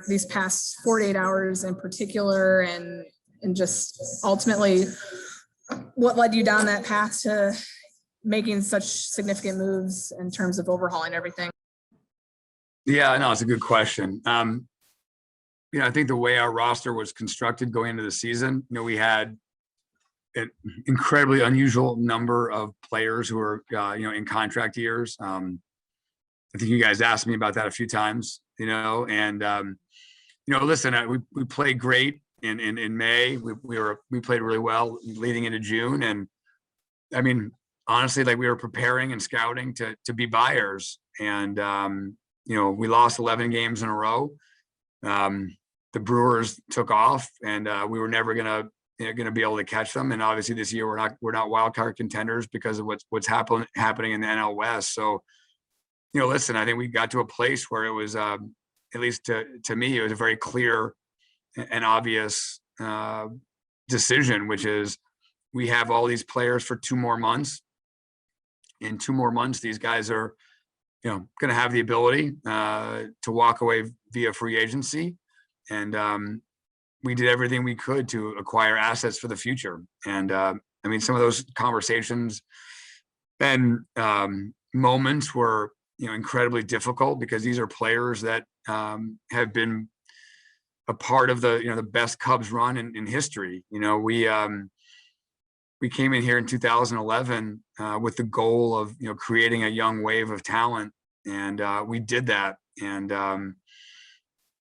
these past 48 hours in particular, and just ultimately what led you down that path to making such significant moves in terms of overhauling everything? Yeah, no, it's a good question. I think the way our roster was constructed going into the season, we had an incredibly unusual number of players who were, in contract years. I think you guys asked me about that a few times, and, listen, we played great in May. We played really well leading into June. And I mean, honestly, like, we were preparing and scouting to be buyers. And, we lost 11 games in a row. The Brewers took off, and we were never gonna be able to catch them. And obviously this year we're not wild card contenders because of what's happening in the NL West. So, listen, I think we got to a place where it was, at least to me, it was a very clear and obvious decision, which is we have all these players for 2 more months. In 2 more months, these guys are, going to have the ability to walk away via free agency. And we did everything we could to acquire assets for the future. And I mean, some of those conversations and moments were, incredibly difficult, because these are players that have been a part of the best Cubs run in history. We came in here in 2011 with the goal of creating a young wave of talent, and we did that. And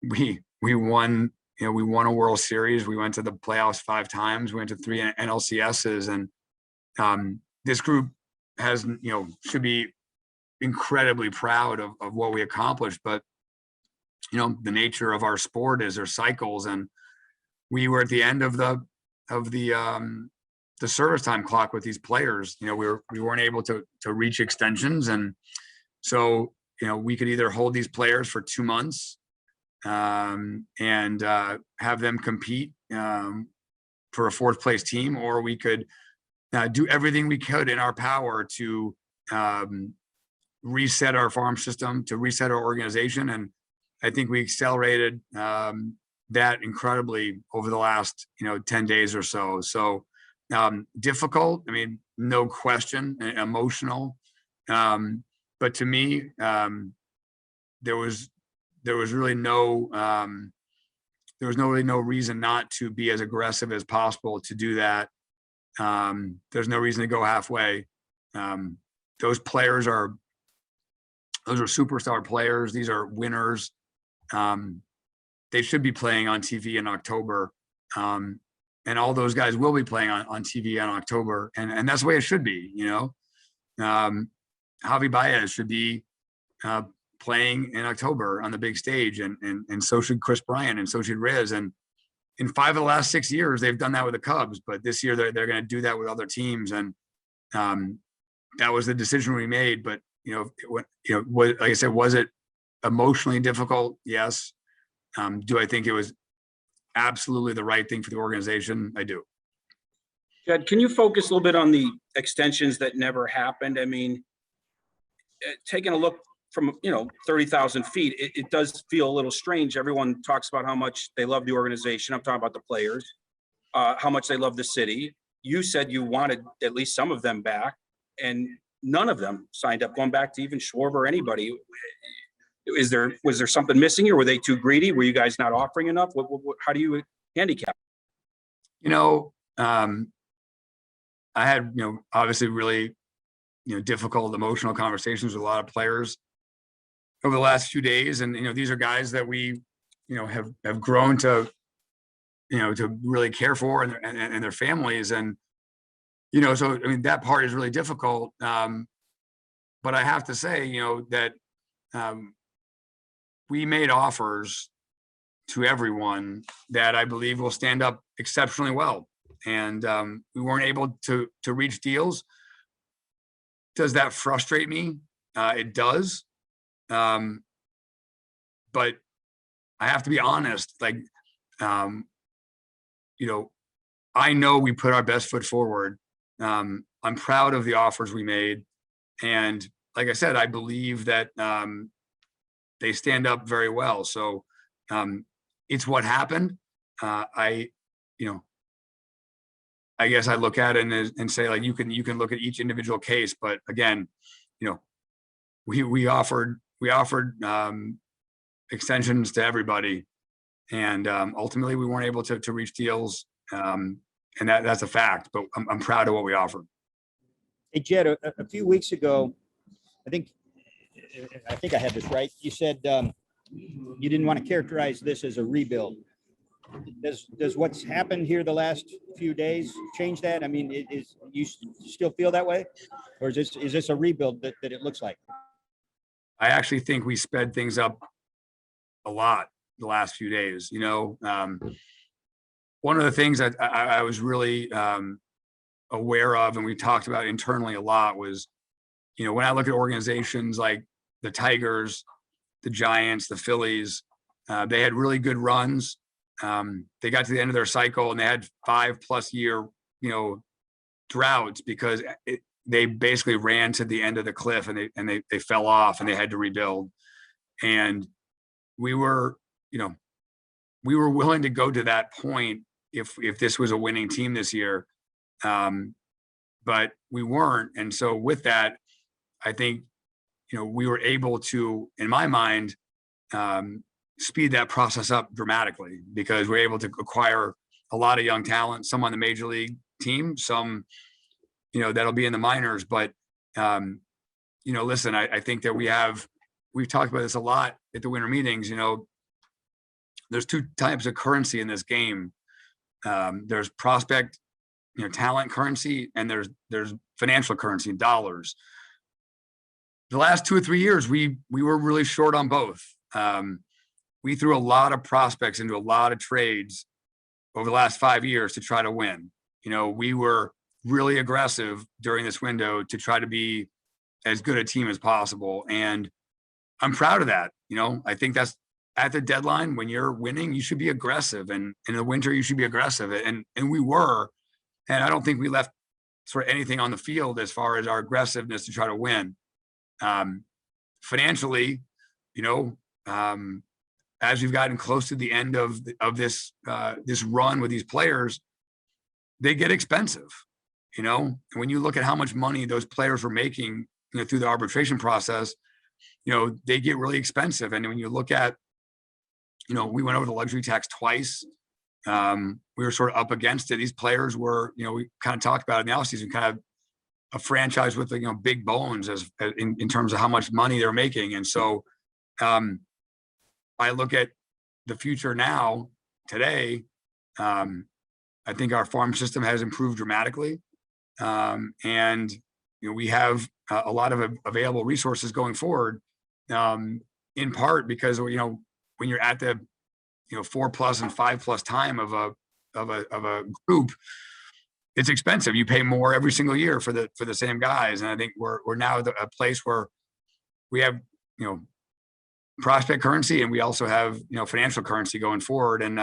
we won. We won a World Series. We went to the playoffs 5 times. We went to 3 NLCSs, and this group has should be incredibly proud of what we accomplished. But the nature of our sport is there's cycles, and we were at the end of the service time clock with these players. We weren't able to reach extensions, and so we could either hold these players for 2 months and have them compete for a 4th place team, or we could do everything we could in our power to reset our farm system, to reset our organization. And I think we accelerated that incredibly over the last 10 days or so. So difficult, I mean, no question, emotional, but to me, there was really no reason not to be as aggressive as possible to do that. There's no reason to go halfway. Those are superstar players. These are winners. They should be playing on TV in October. And all those guys will be playing on TV in October. And that's the way it should be, Javy Baez should be playing in October on the big stage, and so should Kris Bryant, and so should Rizzo. And in 5 of the last 6 years, they've done that with the Cubs, but this year they're going to do that with other teams. And that was the decision we made. But like I said, was it emotionally difficult? Yes. Do I think it was absolutely the right thing for the organization? I do. Jed, can you focus a little bit on the extensions that never happened? I mean, taking a look from 30,000 feet, it does feel a little strange. Everyone talks about how much they love the organization. I'm talking about the players, how much they love the city. You said you wanted at least some of them back, and none of them signed up, going back to even Schwarber or anybody. Was there something missing here? Were they too greedy? Were you guys not offering enough? How do you handicap? I had, obviously really, difficult emotional conversations with a lot of players over the last few days. And, these are guys that we, have grown to, to really care for, and their families. And, so, I mean, that part is really difficult. But I have to say, that we made offers to everyone that I believe will stand up exceptionally well. And we weren't able to reach deals. Does that frustrate me? It does. But I have to be honest, like, I know we put our best foot forward. I'm proud of the offers we made. And like I said, I believe that they stand up very well. So It's what happened. I guess I look at it and say, like, you can look at each individual case, but again, we offered extensions to everybody, and ultimately we weren't able to reach deals, and that's a fact. But I'm proud of what we offered. Hey, Jed, a few weeks ago, I think I had this right. You said you didn't want to characterize this as a rebuild. Does what's happened here the last few days change that? I mean, you still feel that way, or is this a rebuild that it looks like? I actually think we sped things up a lot the last few days. One of the things that I was really aware of, and we talked about internally a lot, was, when I look at organizations like the Tigers, the Giants, the Phillies, they had really good runs. They got to the end of their cycle and they had 5+ year, droughts because they basically ran to the end of the cliff and they fell off and they had to rebuild. And we were willing to go to that point if this was a winning team this year. But we weren't. And so with that, I think, we were able to, in my mind, speed that process up dramatically, because we're able to acquire a lot of young talent, some on the major league team, some, that'll be in the minors. But, listen, I think that we've talked about this a lot at the winter meetings. There's two types of currency in this game. There's prospect, talent currency, and there's financial currency, dollars. The last 2 or 3 years, we were really short on both. We threw a lot of prospects into a lot of trades over the last 5 years to try to win. We were really aggressive during this window to try to be as good a team as possible. And I'm proud of that. I think that's at the deadline, when you're winning, you should be aggressive. And in the winter, you should be aggressive. And we were. And I don't think we left sort of anything on the field as far as our aggressiveness to try to win. Financially, as we've gotten close to the end of this run with these players, they get expensive. When you look at how much money those players were making, through the arbitration process, they get really expensive. And when you look at, we went over the luxury tax twice. We were sort of up against it. These players were, we kind of talked about it in the offseason, kind of a franchise with, big bones as in terms of how much money they're making. And so I look at the future now, today, I think our farm system has improved dramatically. And, we have a lot of available resources going forward, in part because, when you're at the, 4+ and 5+ time of a group, it's expensive. You pay more every single year for the same guys. And I think we're now at a place where we have, prospect currency, and we also have, financial currency going forward. And,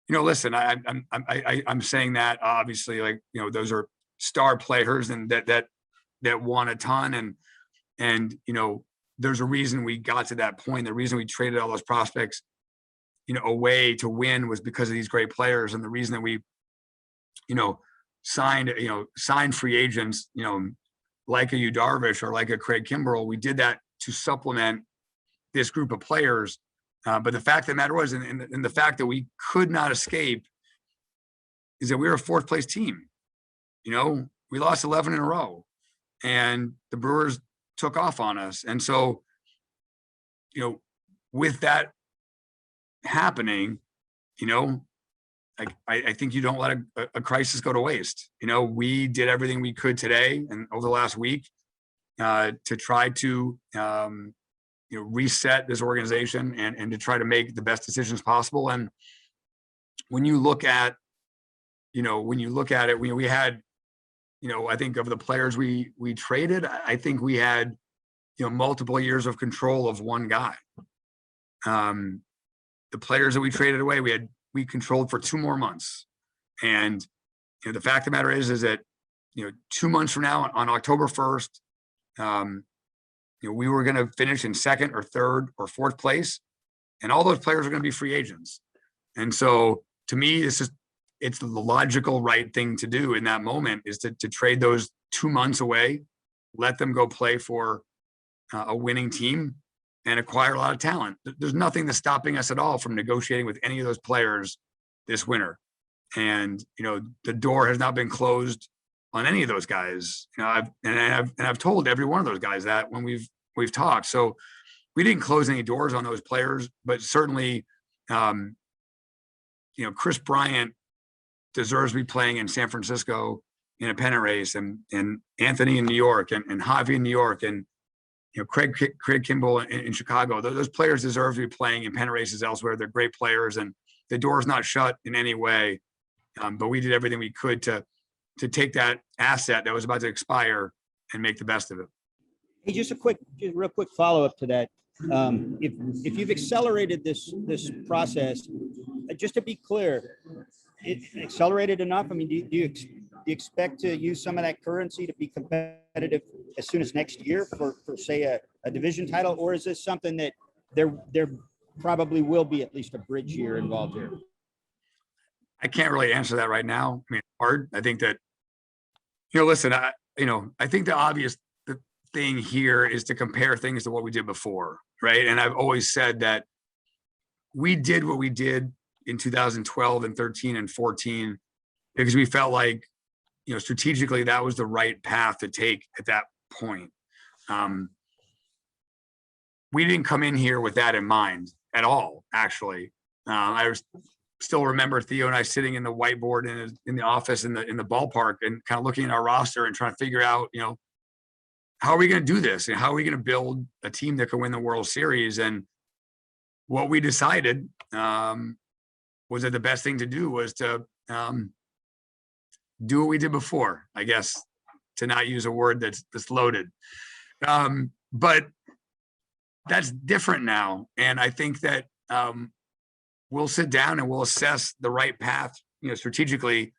listen, I'm saying that obviously, like, those are star players and that won a ton. And, there's a reason we got to that point. The reason we traded all those prospects, away to win was because of these great players. And the reason that we, signed free agents, like a Yu Darvish or like a Craig Kimbrel, we did that to supplement this group of players. But the fact of the matter was, and the fact that we could not escape, is that we were a 4th place team. We lost 11 in a row, and the Brewers took off on us. And so, with that happening, I think you don't let a crisis go to waste. We did everything we could today and over the last week to try to reset this organization and to try to make the best decisions possible. And when you look at it, we had, I think of the players we traded, I think we had, multiple years of control of one guy. The players that we traded away, we controlled for 2 more months. And, the fact of the matter is that, 2 months from now, on October 1st, we were going to finish in 2nd or 3rd or 4th place. and all those players are going to be free agents. And so to me, it's the logical right thing to do in that moment is to trade those 2 months away, let them go play for a winning team and acquire a lot of talent. There's nothing that's stopping us at all from negotiating with any of those players this winter. And, the door has not been closed on any of those guys. I've told every one of those guys that when we've talked. So we didn't close any doors on those players, but certainly, Kris Bryant deserves to be playing in San Francisco in a pennant race, and Anthony in New York, and Javy in New York, and Craig Kimbrel in Chicago. Those players deserve to be playing in pennant races elsewhere. They're great players, and the door's not shut in any way. But we did everything we could to take that asset that was about to expire and make the best of it. Hey, just real quick follow-up to that. If you've accelerated this process, just to be clear, it accelerated enough? I mean, do you expect to use some of that currency to be competitive as soon as next year for say a division title, or is this something that there probably will be at least a bridge year involved here? I can't really answer that right now. I mean, hard. I think that, listen, I think the obvious thing here is to compare things to what we did before, right? And I've always said that we did what we did in 2012 and 13 and 14 because we felt like, strategically that was the right path to take at that point. We didn't come in here with that in mind at all, actually. I still remember Theo and I sitting in the whiteboard in the office in the ballpark and kind of looking at our roster and trying to figure out, how are we going to do this? And how are we going to build a team that can win the World Series? And what we decided was that the best thing to do was to do what we did before, I guess, to not use a word that's loaded. But that's different now. And I think that we'll sit down and we'll assess the right path, strategically.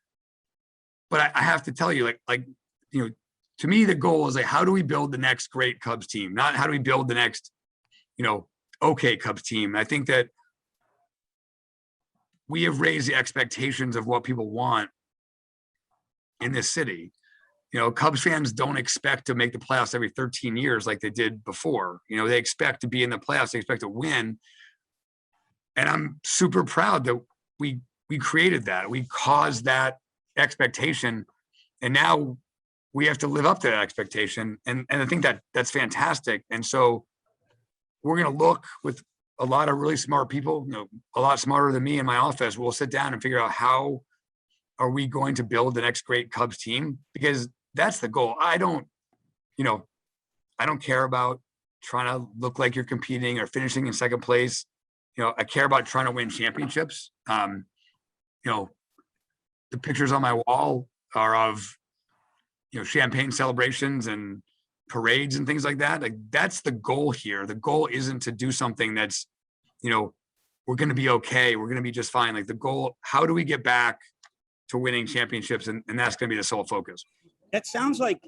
But I have to tell you, to me, the goal is how do we build the next great Cubs team? Not how do we build the next, okay Cubs team. And I think that we have raised the expectations of what people want in this city. Cubs fans don't expect to make the playoffs every 13 years like they did before. They expect to be in the playoffs. They expect to win. And I'm super proud that we created that. We caused that expectation. And now we have to live up to that expectation. And I think that's fantastic. And so we're going to look with a lot of really smart people, a lot smarter than me in my office. We'll sit down and figure out how are we going to build the next great Cubs team, because that's the goal. I don't care about trying to look like you're competing or finishing in second place. I care about trying to win championships. The pictures on my wall are of, champagne celebrations and parades and things like that. Like that's the goal here. The goal isn't to do something that's, we're going to be okay. We're going to be just fine. Like the goal, how do we get back to winning championships? And that's going to be the sole focus. That sounds like,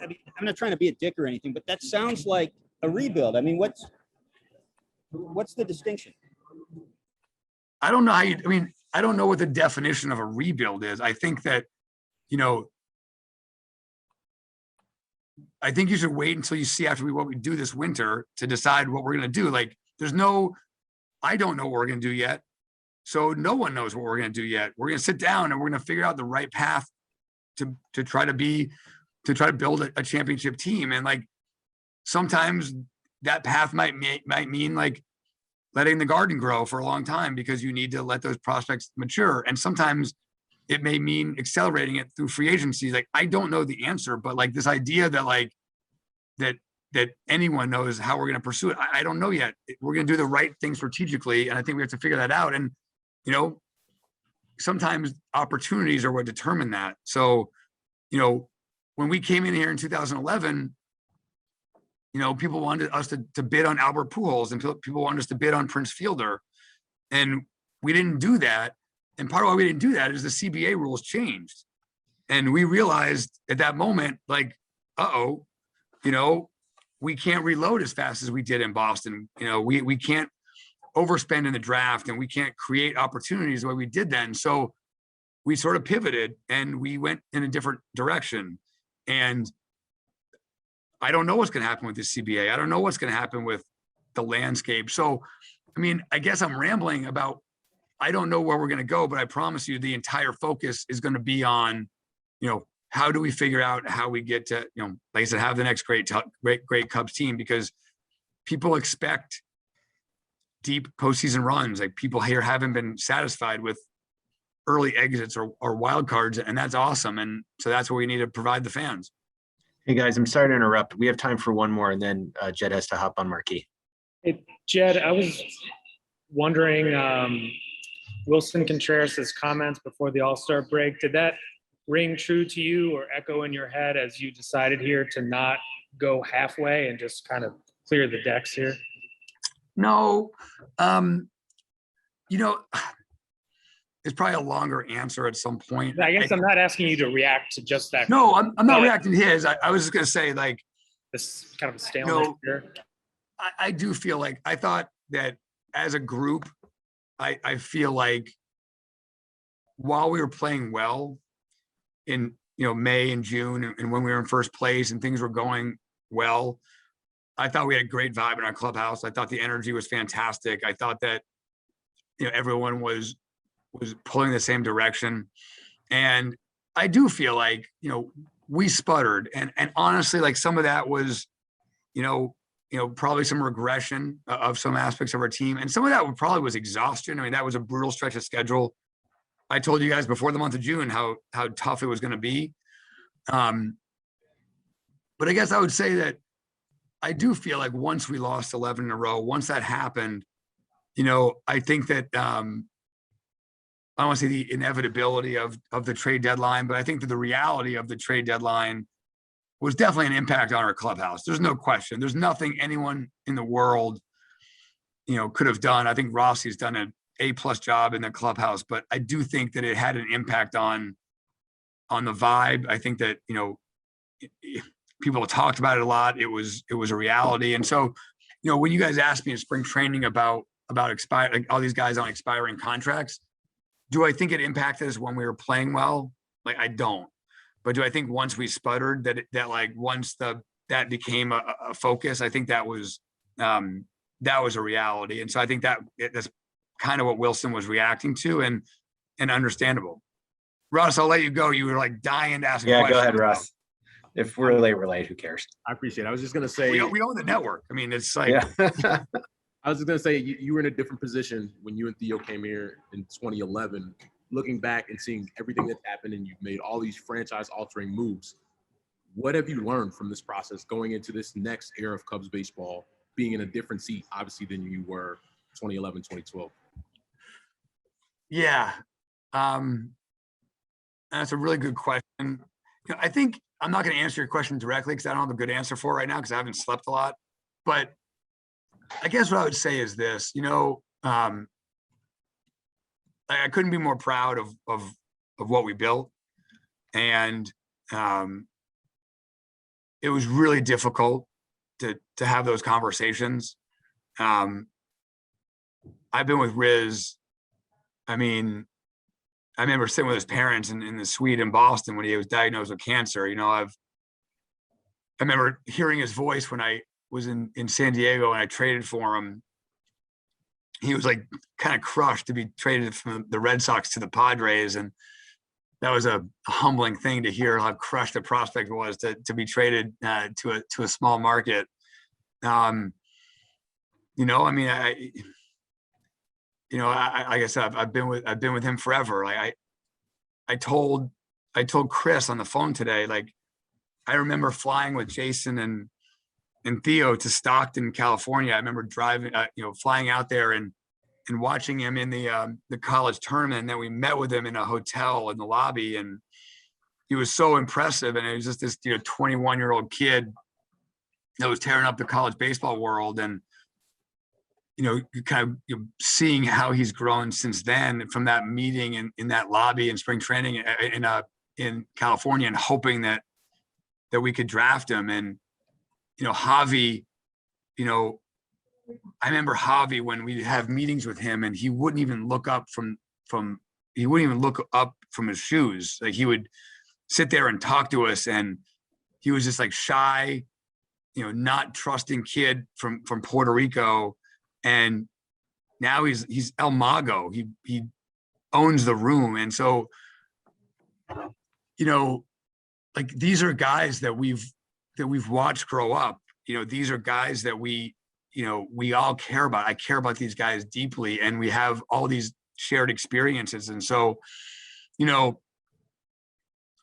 I'm not trying to be a dick or anything, but that sounds like a rebuild. I mean, what's the distinction? I don't know I don't know what the definition of a rebuild is. I think that, I think you should wait until you see after what we do this winter to decide what we're going to do. Like I don't know what we're going to do yet. So no one knows what we're going to do yet. We're going to sit down and we're going to figure out the right path to try to build a championship team. And sometimes that path might mean letting the garden grow for a long time because you need to let those prospects mature. And sometimes it may mean accelerating it through free agency. I don't know the answer, but this idea that anyone knows how we're going to pursue it, I don't know yet. We're going to do the right thing strategically. And I think we have to figure that out. And, sometimes opportunities are what determine that. So, when we came in here in 2011, people wanted us to bid on Albert Pujols, and people wanted us to bid on Prince Fielder. And we didn't do that. And part of why we didn't do that is the CBA rules changed. And we realized at that moment, we can't reload as fast as we did in Boston. We can't overspend in the draft and we can't create opportunities the way we did then. So we sort of pivoted and we went in a different direction. And I don't know what's going to happen with the CBA. I don't know what's going to happen with the landscape. So, I mean, I guess I'm rambling about, I don't know where we're going to go, but I promise you the entire focus is going to be on, how do we figure out how we get to, like I said, have the next great Cubs team, because people expect deep postseason runs. Like, people here haven't been satisfied with early exits or wild cards, and that's awesome. And so that's what we need to provide the fans. Hey guys, I'm sorry to interrupt. We have time for one more, and then Jed has to hop on Marquee. Hey, Jed, I was wondering, Wilson Contreras' comments before the All-Star break, did that ring true to you or echo in your head as you decided here to not go halfway and just kind of clear the decks here? No, it's probably a longer answer at some point. I guess I'm not asking you to react to just that. No, I'm not reacting to his. I was just going to say, like, This kind of a stalemate here. I do feel like, I thought that as a group, I feel like while we were playing well in, May and June, and when we were in first place and things were going well, I thought we had a great vibe in our clubhouse. I thought the energy was fantastic. I thought that, everyone was pulling the same direction. And I do feel like, we sputtered, and honestly, like, some of that was, probably some regression of some aspects of our team. And some of that probably was exhaustion. I mean, that was a brutal stretch of schedule. I told you guys before the month of June how tough it was going to be. But I guess I would say that I do feel like once we lost 11 in a row, once that happened, I think that, I don't want to say the inevitability of the trade deadline, but I think that the reality of the trade deadline was definitely an impact on our clubhouse. There's no question. There's nothing anyone in the world, could have done. I think Rossi's done an A+ job in the clubhouse, but I do think that it had an impact on the vibe. I think that, people talked about it a lot. It was a reality. And so, when you guys asked me in spring training about like all these guys on expiring contracts, do I think it impacted us when we were playing well? Like, I don't. But do I think once we sputtered that like once that became a focus, I think that was a reality. And so I think that's kind of what Wilson was reacting to, and understandable. Russ, I'll let you go. You were like dying to ask a question. Yeah, go ahead, Russ. If we're late, we're late. Who cares? I appreciate it. I was just going to say, we own the network. I mean, it's like, Yeah. I was just going to say, you were in a different position when you and Theo came here in 2011, looking back and seeing everything that's happened, and you've made all these franchise altering moves. What have you learned from this process going into this next era of Cubs baseball, being in a different seat, obviously, than you were 2011, 2012? Yeah. That's a really good question. I think I'm not going to answer your question directly because I don't have a good answer for it right now because I haven't slept a lot. But I guess what I would say is this, I couldn't be more proud of what we built. And it was really difficult to have those conversations. I've been with Riz. I mean, I remember sitting with his parents in the suite in Boston when he was diagnosed with cancer. I remember hearing his voice when I was in San Diego and I traded for him. He was like kind of crushed to be traded from the Red Sox to the Padres. And that was a humbling thing to hear how crushed the prospect was to be traded to a small market. Like I said, I've been with him forever. Like I told Kris on the phone today, like, I remember flying with Jason and Theo to Stockton, California. I remember driving, flying out there and watching him in the college tournament. And then we met with him in a hotel in the lobby, and he was so impressive. And it was just this 21-year-old kid that was tearing up the college baseball world. And kind of seeing how he's grown since then, from that meeting in that lobby in spring training in California, and hoping that we could draft him. And Javy, I remember Javy when we have meetings with him, and he wouldn't even look up he wouldn't even look up from his shoes. Like he would sit there and talk to us, and he was just like shy, not trusting kid from Puerto Rico, and now he's El Mago. He owns the room, and so like these are guys that we've watched grow up. These are guys that we all care about. I care about these guys deeply, and we have all these shared experiences. And so,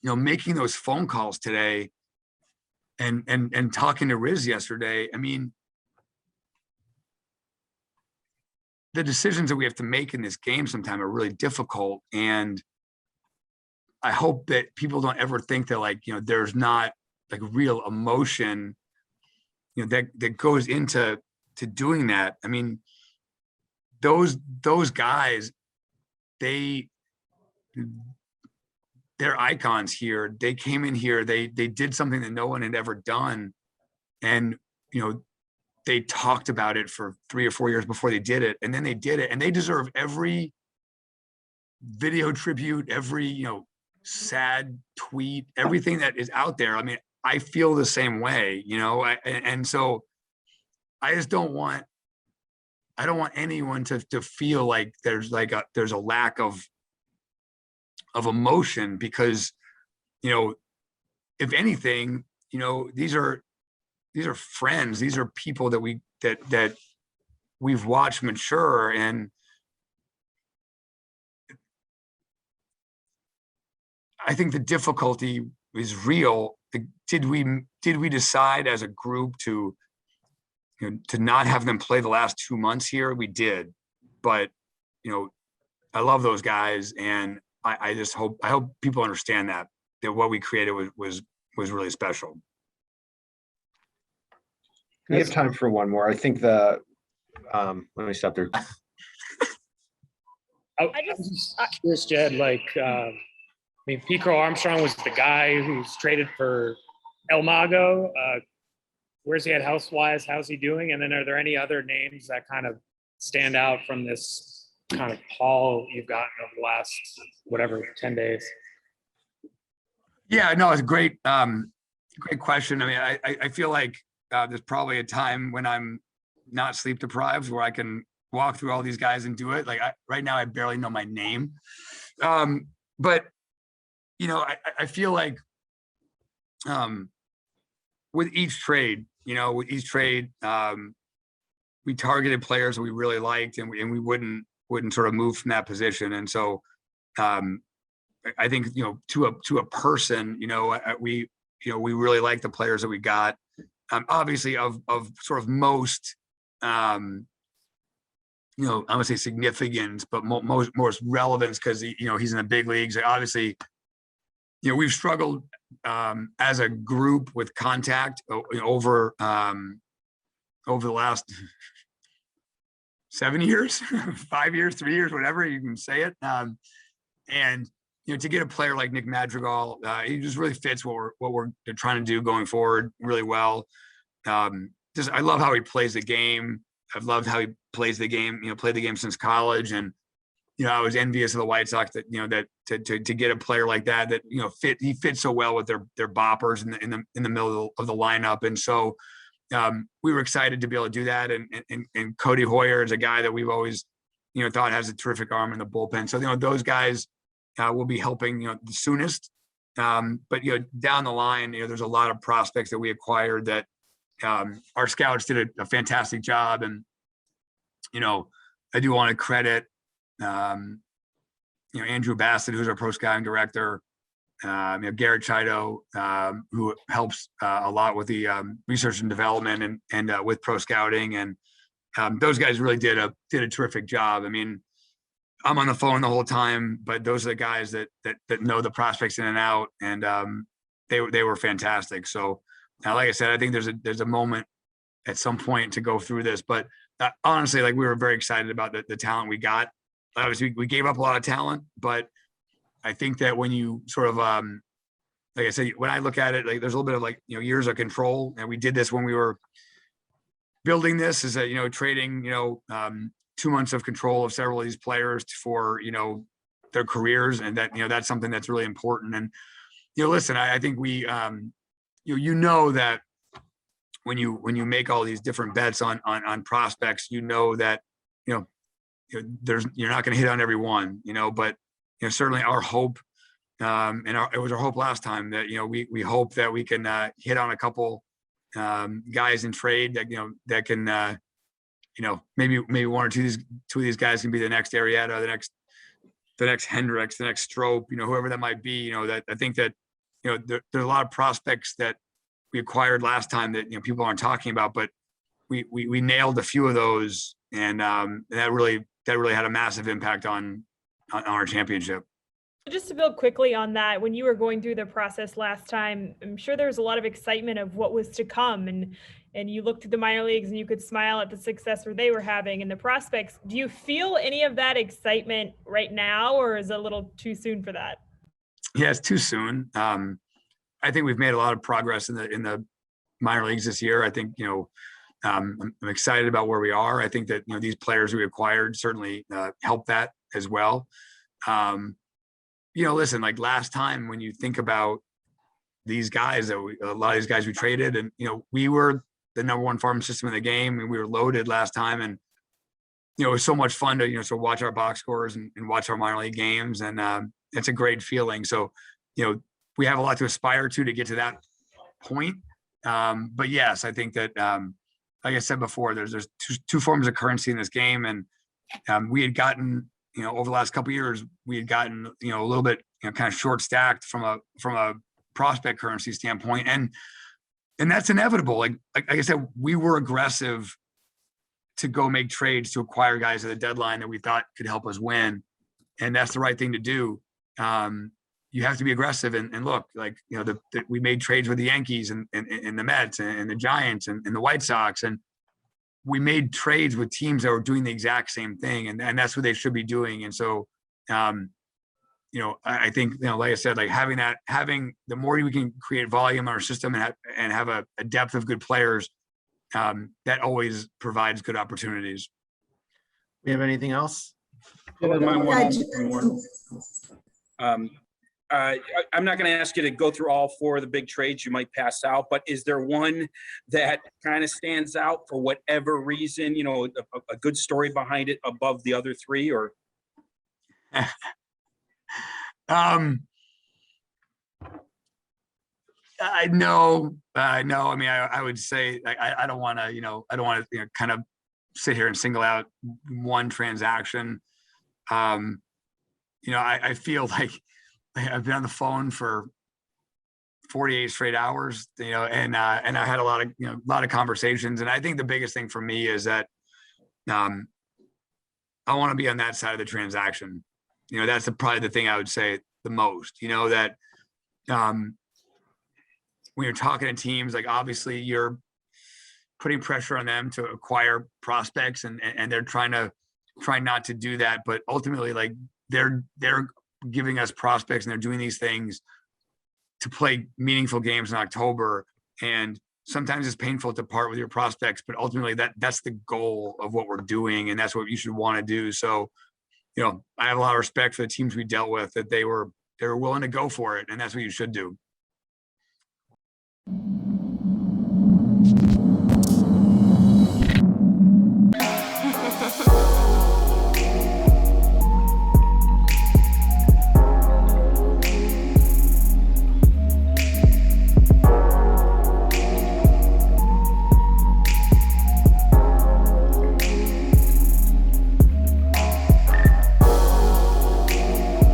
making those phone calls today and talking to Riz yesterday, I mean, the decisions that we have to make in this game sometimes are really difficult. And I hope that people don't ever think that like, there's not like real emotion, that goes into doing that. I mean, those guys, they're icons here. They came in here, they did something that no one had ever done. And, they talked about it for 3 or 4 years before they did it. And then they did it, and they deserve every video tribute, every, sad tweet, everything that is out there. I mean, I feel the same way, and so I just don't want anyone to feel like there's a lack of emotion, because, if anything, these are friends. These are people that we've watched mature. And I think the difficulty is real. Did we decide as a group to not have them play the last 2 months here? We did, but I love those guys, and I hope people understand that what we created was really special. We have time for one more. I think let me stop there. Curious, Jed, Pico Armstrong was the guy who's traded for El Mago. Where's he at health-wise? How's he doing? And then are there any other names that kind of stand out from this kind of haul you've gotten over the last, 10 days? Yeah, no, it's a great question. I mean, I feel like there's probably a time when I'm not sleep deprived where I can walk through all these guys and do it. Like right now, I barely know my name. But, I feel like with each trade, we targeted players that we really liked, and we wouldn't sort of move from that position. And so I think, to a person, we really like the players that we got. Obviously of sort of most, I would say significance, but most relevance, because he's in the big leagues. Obviously, we've struggled as a group with contact over the last 7 years, 5 years, 3 years, whatever you can say it. And to get a player like Nick Madrigal, he just really fits what we're trying to do going forward really well. I love how he plays the game. I've loved how he plays the game. Played the game since college, and I was envious of the White Sox that to get a player like that he fits so well with their boppers in the middle of the lineup. And so we were excited to be able to do that. And Cody Hoyer is a guy that we've always thought has a terrific arm in the bullpen. So those guys will be helping the soonest. But down the line, there's a lot of prospects that we acquired that our scouts did a fantastic job. And I do want to credit Andrew Bassett, who's our pro scouting director, Garrett Chido, who helps a lot with the research and development and with pro scouting. And those guys really did a terrific job. I mean, I'm on the phone the whole time, but those are the guys that know the prospects in and out, and they were fantastic. So like I said, I think there's a moment at some point to go through this, but honestly, like we were very excited about the talent we got. Obviously, we gave up a lot of talent, but I think that when you sort of, like I said, when I look at it, like there's a little bit of years of control, and we did this when we were building this is that, trading, 2 months of control of several of these players for, their careers. And that, that's something that's really important. And, listen, I think we, that when you make all these different bets on prospects, that, you're not going to hit on every one, but, certainly our hope, and it was our hope last time that, we hope that we can hit on a couple guys in trade that, that can, maybe one or two of these guys can be the next Arrieta, the next Hendricks, the next Strope, whoever that might be, that I think that, there's a lot of prospects that we acquired last time that, people aren't talking about, but we nailed a few of those. And that really had a massive impact on our championship. Just to build quickly on that, when you were going through the process last time, I'm sure there was a lot of excitement of what was to come, and you looked at the minor leagues and you could smile at the success where they were having and the prospects. Do you feel any of that excitement right now, or is it a little too soon for that? Yeah, it's too soon. I think we've made a lot of progress in the minor leagues this year. I think, I'm excited about where we are. I think that, these players we acquired certainly help that as well. Listen, like last time, when you think about these guys a lot of these guys we traded, and, we were the #1 farm system in the game, and we were loaded last time. And, it was so much fun to, so watch our box scores and watch our minor league games. And it's a great feeling. So, we have a lot to aspire to get to that point. But yes, I think that, like I said before, there's two forms of currency in this game. And we had gotten, over the last couple of years, we had gotten, a little bit, kind of short stacked from a prospect currency standpoint. And that's inevitable. Like I said, we were aggressive to go make trades to acquire guys at the deadline that we thought could help us win. And that's the right thing to do. You have to be aggressive and look, like, we made trades with the Yankees and the Mets and the Giants and the White Sox. And we made trades with teams that were doing the exact same thing. And that's what they should be doing. And so, I think, like I said, like having the more we can create volume in our system and have a depth of good players, that always provides good opportunities. We have anything else? I'm not going to ask you to go through all 4 of the big trades. You might pass out, but is there one that kind of stands out for whatever reason, a good story behind it above the other 3, or? No. I mean, I would say I don't want to, kind of sit here and single out one transaction. I feel like I've been on the phone for 48 straight hours, and I had a lot of conversations. And I think the biggest thing for me is that I want to be on that side of the transaction. That's probably the thing I would say the most, that when you're talking to teams, like obviously you're putting pressure on them to acquire prospects, and they're trying not to do that. But ultimately, like they're giving us prospects, and they're doing these things to play meaningful games in October. And sometimes it's painful to part with your prospects, but ultimately that's the goal of what we're doing. And that's what you should want to do. So, I have a lot of respect for the teams we dealt with, that they were willing to go for it. And that's what you should do.